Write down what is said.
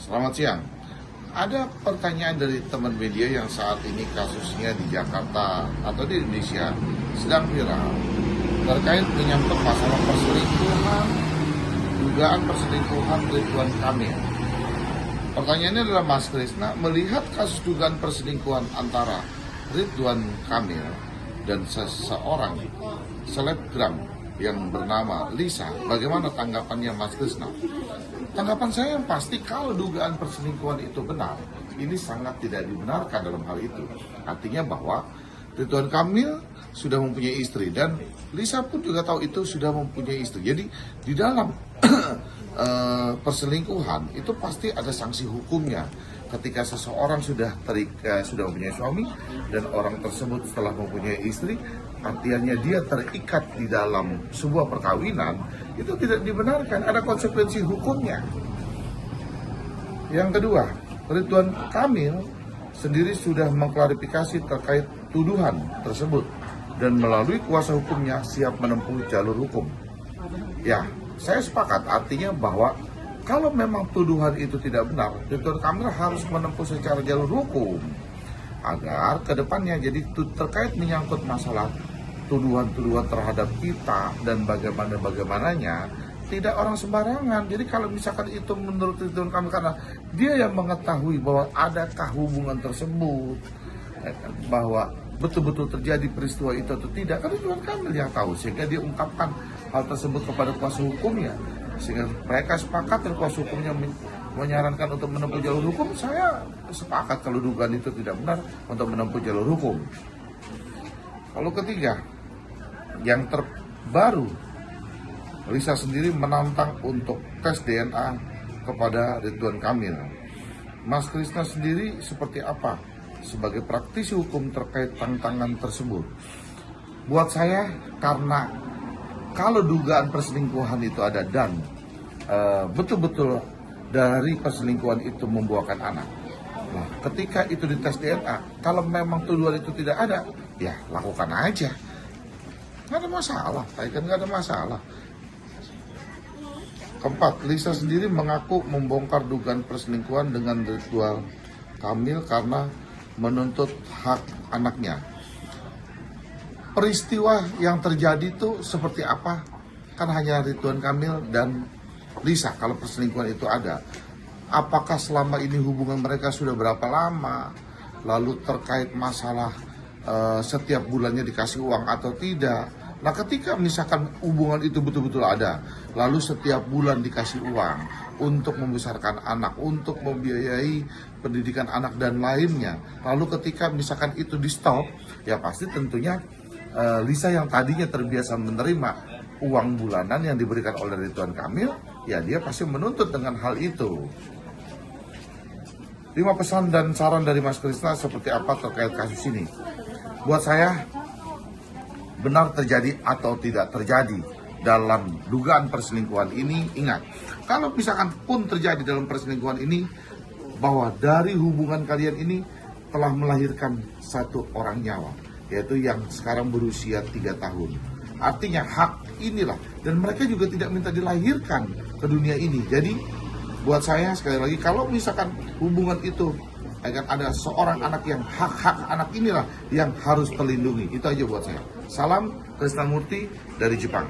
Selamat siang. Ada pertanyaan dari teman media yang saat ini kasusnya di Jakarta atau di Indonesia sedang viral terkait menyangkut masalah perselingkuhan, dugaan perselingkuhan Ridwan Kamil. Pertanyaannya adalah, Mas Krisna melihat kasus dugaan perselingkuhan antara Ridwan Kamil dan seseorang selebgram yang bernama Lisa, bagaimana tanggapannya Mas Krisna? Tanggapan saya yang pasti, kalau dugaan perselingkuhan itu benar, ini sangat tidak dibenarkan dalam hal itu. Artinya bahwa Ridwan Kamil sudah mempunyai istri dan Lisa pun juga tahu itu sudah mempunyai istri. Jadi di dalam perselingkuhan itu pasti ada sanksi hukumnya. Ketika seseorang sudah mempunyai suami dan orang tersebut setelah mempunyai istri, artinya dia terikat di dalam sebuah perkawinan, itu tidak dibenarkan, ada konsekuensi hukumnya. Yang kedua, Ridwan Kamil sendiri sudah mengklarifikasi terkait tuduhan tersebut dan melalui kuasa hukumnya siap menempuh jalur hukum. Ya, saya sepakat, artinya bahwa kalau memang tuduhan itu tidak benar, Ridwan Kamil harus menempuh secara jalur hukum agar kedepannya jadi terkait menyangkut masalah tuduhan-tuduhan terhadap kita dan bagaimananya tidak orang sembarangan. Jadi kalau misalkan itu menurut Ridwan Kamil karena dia yang mengetahui bahwa adakah hubungan tersebut, bahwa betul-betul terjadi peristiwa itu atau tidak, karena Ridwan Kamil yang tahu, sehingga dia ungkapkan hal tersebut kepada kuasa hukumnya, sehingga mereka sepakat dan kuasa hukumnya menyarankan untuk menempuh jalur hukum. Saya sepakat kalau dugaan itu tidak benar untuk menempuh jalur hukum. Lalu ketiga, yang terbaru, Lisa sendiri menantang untuk tes DNA kepada Ridwan Kamil. Mas Krisna sendiri seperti apa sebagai praktisi hukum terkait tantangan tersebut? Buat saya, karena kalau dugaan perselingkuhan itu ada dan betul-betul dari perselingkuhan itu membuahkan anak, nah ketika itu dites DNA, kalau memang tuduhan itu tidak ada, ya lakukan aja, nggak ada masalah, nggak ada masalah. Keempat, Lisa sendiri mengaku membongkar dugaan perselingkuhan dengan Ridwan Kamil karena menuntut hak anaknya. Peristiwa yang terjadi itu seperti apa? Kan hanya Ridwan Kamil dan Lisa kalau perselingkuhan itu ada. Apakah selama ini hubungan mereka sudah berapa lama? Lalu terkait masalah setiap bulannya dikasih uang atau tidak? Nah, ketika misalkan hubungan itu betul-betul ada, lalu setiap bulan dikasih uang untuk membesarkan anak, untuk membiayai pendidikan anak dan lainnya, lalu ketika misalkan itu di stop, ya pasti tentunya Lisa yang tadinya terbiasa menerima uang bulanan yang diberikan oleh Ridwan Kamil, ya dia pasti menuntut dengan hal itu. 5 pesan dan saran dari Mas Krisna seperti apa terkait kasus ini? Buat saya, benar terjadi atau tidak terjadi dalam dugaan perselingkuhan ini, ingat, kalau misalkan pun terjadi dalam perselingkuhan ini, bahwa dari hubungan kalian ini telah melahirkan satu orang nyawa, yaitu yang sekarang berusia 3 tahun. Artinya hak inilah, dan mereka juga tidak minta dilahirkan ke dunia ini. Jadi buat saya sekali lagi, kalau misalkan hubungan itu akan ada seorang anak yang hak-hak anak inilah yang harus terlindungi. Itu aja buat saya. Salam Krisna Murti dari Jepang.